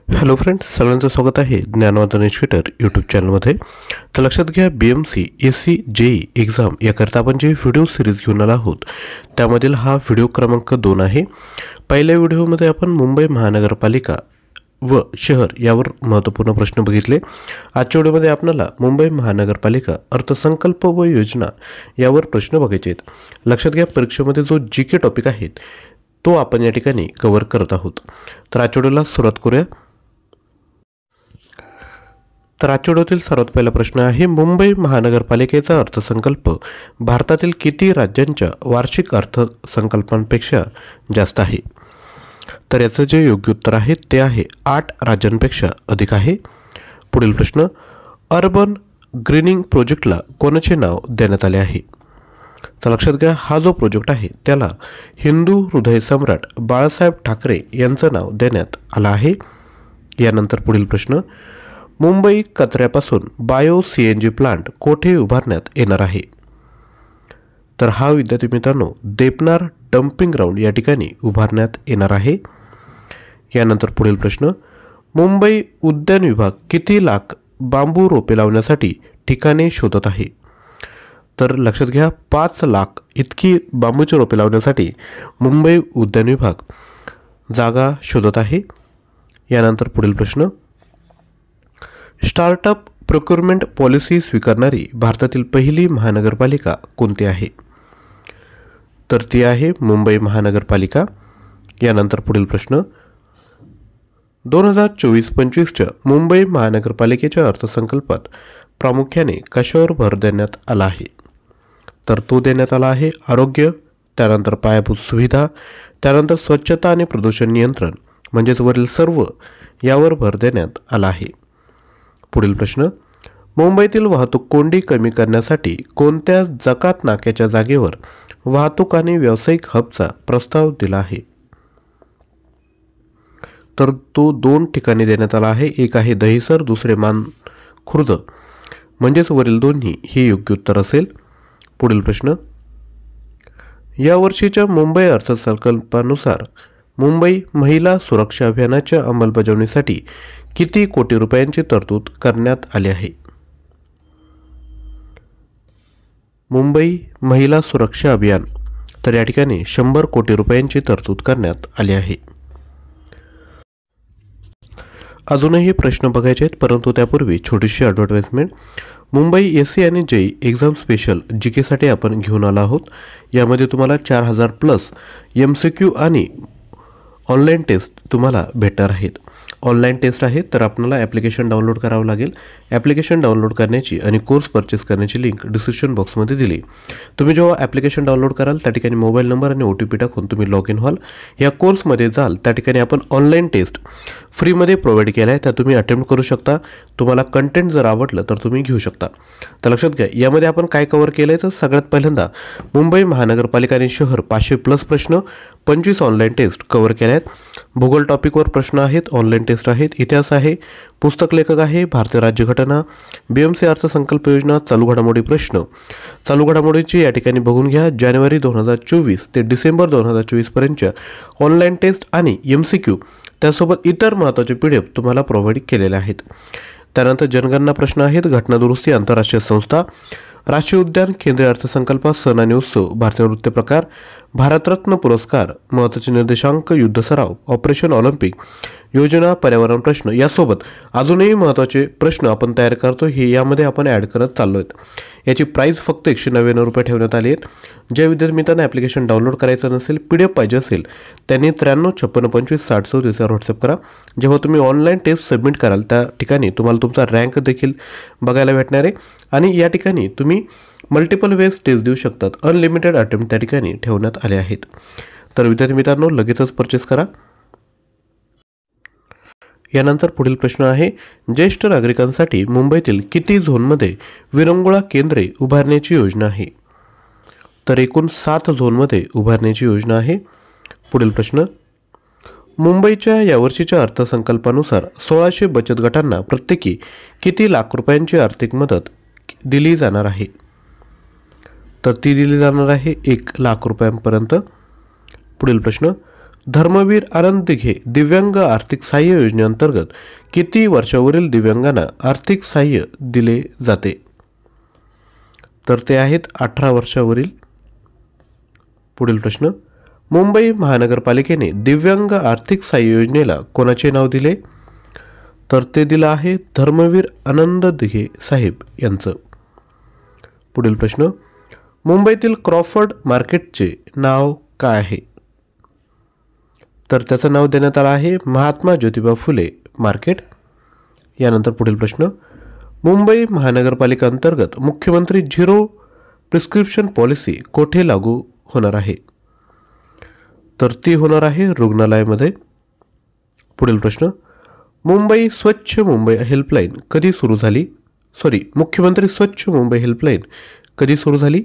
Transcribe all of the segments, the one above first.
Hello friends, सगळ्यांचं स्वागत आहे ज्ञानवर्धन एज्युकेटर यूट्यूब चॅनलमध्ये. तर लक्षात घ्या, BMC SC JEE एक्झाम याकरता आपण जे व्हिडिओ सिरीज घेऊन आलो आहोत त्यामधील हा व्हिडिओ क्रमांक 2 आहे. पहिल्या व्हिडिओमध्ये आपण मुंबई महानगरपालिका व शहर यावर महत्त्वपूर्ण प्रश्न बघितले. आजच्या व्हिडिओमध्ये आपल्याला मुंबई महानगरपालिका अर्थसंकल्प व योजना यावर प्रश्न बघायचे आहेत. लक्षात घ्या, परीक्षेमध्ये जो GK टॉपिक आहे तो आपण या ठिकाणी कव्हर करत आहोत. तर आजच्या व्हिडिओला सुरुवात करूया. तर आजच्या व्हिडिओतील सर्वात पहिला प्रश्न आहे, मुंबई महानगरपालिकेचा अर्थसंकल्प भारतातील किती राज्यांच्या वार्षिक अर्थसंकल्पांपेक्षा जास्त आहे? तर याचं जे योग्य उत्तर आहे ते आहे 8 राज्यांपेक्षा अधिक आहे. पुढील प्रश्न, अर्बन ग्रीनिंग प्रोजेक्टला कोणाचे नाव देण्यात आले आहे? तर लक्षात घ्या, हा जो प्रोजेक्ट आहे त्याला हिंदू हृदय सम्राट बाळासाहेब ठाकरे यांचं नाव देण्यात आलं आहे. यानंतर पुढील प्रश्न, मुंबई कचऱ्यापासून बायो CNG प्लांट कोठे उभारण्यात येणार आहे? तर हा विद्यार्थी मित्रांनो देपनार डम्पिंग ग्राउंड या ठिकाणी उभारण्यात येणार आहे. यानंतर पुढील प्रश्न, मुंबई उद्यान विभाग किती लाख बांबू रोपे लावण्यासाठी ठिकाणे शोधत आहे? तर लक्षात घ्या, 5 लाख इतकी बांबूची रोपे लावण्यासाठी मुंबई उद्यान विभाग जागा शोधत आहे. यानंतर पुढील प्रश्न, स्टार्टअप प्रोक्युरमेंट पॉलिसी स्वीकारणारी भारतातील पहिली महानगरपालिका कोणती आहे? तर ती आहे मुंबई महानगरपालिका. यानंतर पुढील प्रश्न, 2024-25च्या मुंबई महानगरपालिकेच्या अर्थसंकल्पात प्रामुख्याने कशावर भर देण्यात आला आहे? तर तो देण्यात आला आहे आरोग्य, त्यानंतर पायाभूत सुविधा, त्यानंतर स्वच्छता आणि प्रदूषण नियंत्रण म्हणजेच वरील सर्व यावर भर देण्यात आला आहे. पुढील प्रश्न, मुंबईतील वाहतूक कोंडी कमी करण्यासाठी कोणत्या जकात नाक्याच्या जागेवर वाहतूक आणि व्यावसायिक हबचा प्रस्ताव दिला आहे? तर तो 2 ठिकाणी देण्यात आला आहे. एक आहे दहिसर, दुसरे मानखुर्द म्हणजेच वरील दोन्ही हे योग्य उत्तर असेल. पुढील प्रश्न, यावर्षीच्या मुंबई अर्थसंकल्पानुसार मुंबई महिला सुरक्षा अभियानाच्या अंमलबजावणीसाठी किती कोटी रुपयांची तरतूद करण्यात आली आहे? मुंबई महिला सुरक्षा अभियान, तर या ठिकाणी 100 कोटी रुपयांची तरतूद करण्यात आली आहे. अजूनही प्रश्न बघायचे आहेत, परंतु त्यापूर्वी छोटीशी ॲडव्हर्टाइजमेंट. मुंबई SC आणि JEE एक्झाम स्पेशल GK साठी आपण घेऊन आलो आहोत. यामध्ये तुम्हाला 4000+ MCQ आणि ऑनलाईन टेस्ट तुम्हाला भेटणार आहेत. ऑनलाईन टेस्ट आहे तर आपल्याला ॲप्लिकेशन डाउनलोड करावं लागेल. ॲप्लिकेशन डाउनलोड करण्याची आणि कोर्स परचेस करण्याची लिंक डिस्क्रिप्शन बॉक्समध्ये दिली. तुम्ही जेव्हा ॲप्लिकेशन डाउनलोड कराल त्या ठिकाणी मोबाईल नंबर आणि OTP टाकून तुम्ही लॉग इन व्हाल. या कोर्समध्ये जाल त्या ठिकाणी आपण ऑनलाईन टेस्ट फ्रीमध्ये प्रोव्हाइड केला आहे, त्या तुम्ही अटेम्प्ट करू शकता. तुम्हाला कंटेंट जर आवडलं तर तुम्ही घेऊ शकता. तर लक्षात घ्या, यामध्ये आपण काय कव्हर केलं आहे? तर सगळ्यात पहिल्यांदा मुंबई महानगरपालिका आणि शहर 500+ प्रश्न, 25 ऑनलाईन टेस्ट कव्हर केल्या आहेत. भूगोल टॉपिकवर प्रश्न आहेत, ऑनलाईन टेस्ट आहेत. इतिहास आहे, पुस्तक लेखक आहे, भारतीय राज्यघटना, BMC अर्थसंकल्प योजना, चालू घडामोडी प्रश्न. चालू घडामोडीची या ठिकाणी बघून घ्या. जानेवारी 2024 ते डिसेंबर 2024 पर्यंतच्या ऑनलाईन टेस्ट आणि MCQ त्यासोबत इतर महत्त्वाचे PDF तुम्हाला प्रोव्हाइड केलेले आहेत. त्यानंतर जनगणना प्रश्न आहेत, घटना दुरुस्ती, आंतरराष्ट्रीय संस्था, राष्ट्रीय उद्यान, केंद्रीय अर्थसंकल्प, सण आणि उत्सव, भारतीय नृत्य प्रकार, भारतरत्न पुरस्कार, महत्त्वाचे निर्देशांक, युद्ध सराव, ऑपरेशन ऑलिम्पिक, योजना, पर्यावरण प्रश्न यासोबत अजूनही महत्त्वाचे प्रश्न आपण तयार करतो. हे यामध्ये आपण ॲड करत चाललो आहेत. याची प्राईस फक्त 199 रुपये ठेवण्यात आली आहेत. ज्या विद्यार्थी मित्रांना ॲप्लिकेशन डाउनलोड करायचं नसेल, PDF पाहिजे असेल त्यांनी 9356256034 व्हॉट्सअप करा. जेव्हा तुम्ही ऑनलाईन टेस्ट सबमिट कराल त्या ठिकाणी तुम्हाला तुमचा रँक देखील बघायला भेटणार आहे आणि या ठिकाणी तुम्ही मल्टिपल वेज टेस्ट देऊ शकतात. अनलिमिटेड अटेम्प्ट त्या ठिकाणी ठेवण्यात आले आहेत. तर विद्यार्थी मित्रांनो लगेचच परचेस करा. यानंतर पुढील प्रश्न आहे, ज्येष्ठ नागरिकांसाठी मुंबईतील किती झोनमध्ये विरंगुळा केंद्रे उभारण्याची योजना आहे? तर एकूण 7 झोनमध्ये उभारण्याची योजना आहे. पुढील प्रश्न, मुंबईच्या यावर्षीच्या अर्थसंकल्पानुसार 1600 बचत गटांना प्रत्येकी किती लाख रुपयांची आर्थिक मदत दिली जाणार आहे? तर ती दिली जाणार आहे 1 लाख रुपयांपर्यंत. पुढील प्रश्न, धर्मवीर आनंद दिघे दिव्यांग आर्थिक सहाय्य योजनेअंतर्गत किती वर्षावरील दिव्यांगांना आर्थिक सहाय्य दिले जाते? तर ते आहेत 18 वर्षावरील. पुढील प्रश्न, मुंबई महानगरपालिकेने दिव्यांग आर्थिक सहाय्य योजनेला कोणाचे नाव दिले? तर ते दिलं आहे धर्मवीर आनंद दिघे साहेब यांचं. पुढील प्रश्न, मुंबईतील क्रॉफर्ड मार्केटचे नाव काय आहे? तर त्याचं नाव देण्यात आलं आहे महात्मा ज्योतिबा फुले मार्केट. यानंतर पुढील प्रश्न, मुंबई महानगरपालिका अंतर्गत मुख्यमंत्री झिरो प्रिस्क्रिप्शन पॉलिसी कोठे लागू होणार आहे? तर ती होणार आहे रुग्णालयामध्ये. पुढील प्रश्न, मुंबई स्वच्छ मुंबई हेल्पलाईन कधी सुरू झाली? मुख्यमंत्री स्वच्छ मुंबई हेल्पलाईन कधी सुरू झाली?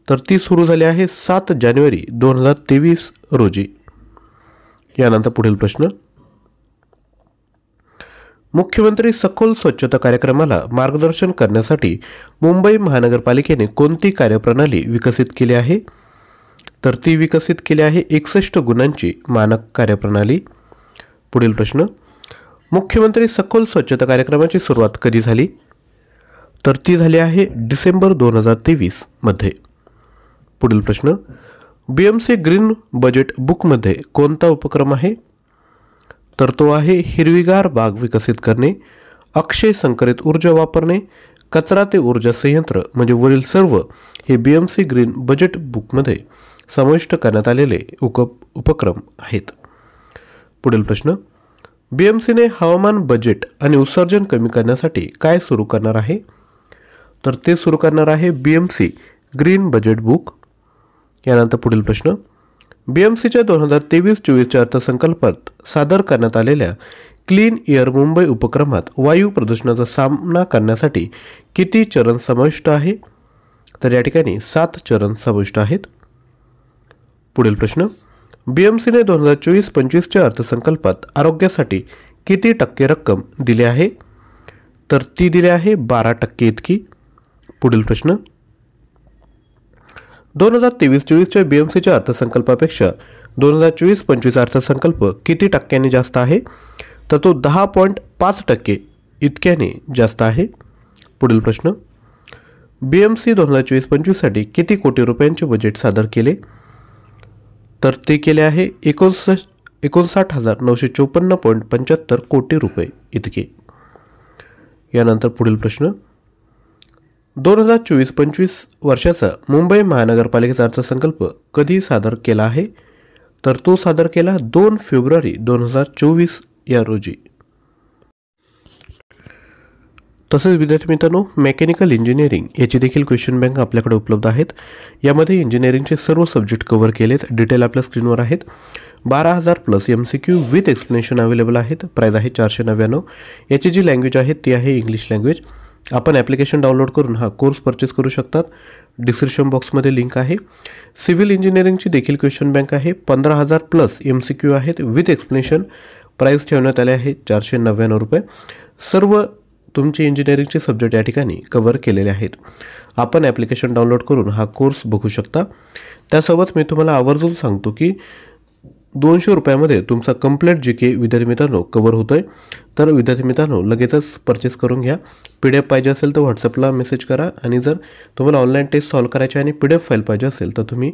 तर ती सुरू झाली आहे 7 जानेवारी 2023 रोजी. यानंतर पुढील प्रश्न, मुख्यमंत्री सखोल स्वच्छता कार्यक्रमाला मार्गदर्शन करण्यासाठी मुंबई महानगरपालिकेने कोणती कार्यप्रणाली विकसित केली आहे? तर ती विकसित केली आहे 61 गुणांची मानक कार्यप्रणाली. पुढील प्रश्न, मुख्यमंत्री सखोल स्वच्छता कार्यक्रमाची सुरुवात कधी झाली? तर ती झाली आहे डिसेंबर 2023 मध्ये. पुढील प्रश्न, BMC ग्रीन बजेट बुकमध्ये कोणता उपक्रम आहे? तर तो आहे हिरवीगार बाग विकसित करणे, अक्षय संकरित ऊर्जा वापरणे, कचरा ते ऊर्जा संयंत्र म्हणजे वरील सर्व हे BMC ग्रीन बजेट बुकमध्ये समाविष्ट करण्यात आलेले उपक्रम आहेत. पुढील प्रश्न, BMCने हवामान बजेट आणि उत्सर्जन कमी करण्यासाठी काय सुरू करणार आहे? तर ते सुरू करणार आहे BMC ग्रीन बजेट बुक. यानंतर पुढील प्रश्न, BMCच्या 2023-24च्या अर्थसंकल्पात सादर करण्यात आलेल्या क्लीन एअर मुंबई उपक्रमात वायू प्रदूषणाचा सामना करण्यासाठी किती चरण समाविष्ट आहे? तर या ठिकाणी 7 चरण समाविष्ट आहेत. पुढील प्रश्न, BMCने 2024-25च्या अर्थसंकल्पात आरोग्यासाठी किती टक्के रक्कम दिली आहे? तर ती दिली आहे 12% इतकी. पुढील प्रश्न, 2023-24च्या BMCच्या अर्थसंकल्पापेक्षा 2024-25 अर्थसंकल्प किती टक्क्यांनी जास्त आहे? तर तो 10.5% इतक्याने जास्त आहे. पुढील प्रश्न, BMC 2024-25साठी किती कोटी रुपयांचे बजेट सादर केले? तर ते केले आहे 59,954.75 कोटी रुपये इतके. यानंतर पुढील प्रश्न, 2024-25 वर्षाचा मुंबई महानगरपालिकेचा अर्थसंकल्प कधी सादर केला आहे? तर तो सादर केला 2 फेब्रुवारी 2024 या रोजी. तसेच विद्यार्थी मित्रांनो, मेकॅनिकल इंजिनिअरिंग याची देखील क्वेश्चन बँक आपल्याकडे उपलब्ध आहेत. यामध्ये इंजिनिअरिंगचे सर्व सब्जेक्ट कव्हर केलेत. डिटेल आपल्या स्क्रीनवर आहेत. 12,000+ MCQ विथ एक्सप्लेनेशन अवेलेबल आहेत. प्राईज आहे 499. याची जी लँग्वेज आहे ती आहे इंग्लिश लँग्वेज. आपण ॲप्लिकेशन डाउनलोड करून हा कोर्स परचेस करू शकतात. डिस्क्रिप्शन बॉक्समध्ये लिंक आहे. सिव्हिल इंजिनिअरिंगची देखील क्वेश्चन बँक आहे. 15,000+ MCQ आहेत विथ एक्सप्लेनेशन. प्राईस ठेवण्यात आले आहे 499 रुपये. सर्व तुमचे इंजिनिअरिंगचे सब्जेक्ट या ठिकाणी कव्हर केलेले आहेत. आपण ॲप्लिकेशन डाउनलोड करून हा कोर्स बघू शकता. त्यासोबत मी तुम्हाला आवर्जून सांगतो की 200 रुपयामध्ये तुमचा कंप्लीट GK विद्यार्थी मित्रांनो कव्हर होतं आहे. तर विद्यार्थी मित्रांनो लगेचच परचेस करून घ्या. PDF पाहिजे असेल तर व्हॉट्सअपला मेसेज करा. आणि जर तुम्हाला ऑनलाईन टेस्ट सॉल्व करायची आणि PDF फाईल पाहिजे असेल तर तुम्ही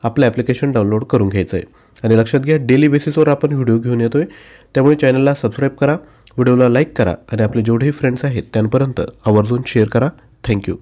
आपलं ॲप्लिकेशन डाउनलोड करून घ्यायचं आहे. आणि लक्षात घ्या, डेली बेसिसवर आपण व्हिडिओ घेऊन येतो आहे. त्यामुळे चॅनलला सबस्क्राईब करा, व्हिडिओला लाईक करा आणि आपले जेवढेही फ्रेंड्स आहेत त्यांपर्यंत आवर्जून शेअर करा. थँक्यू.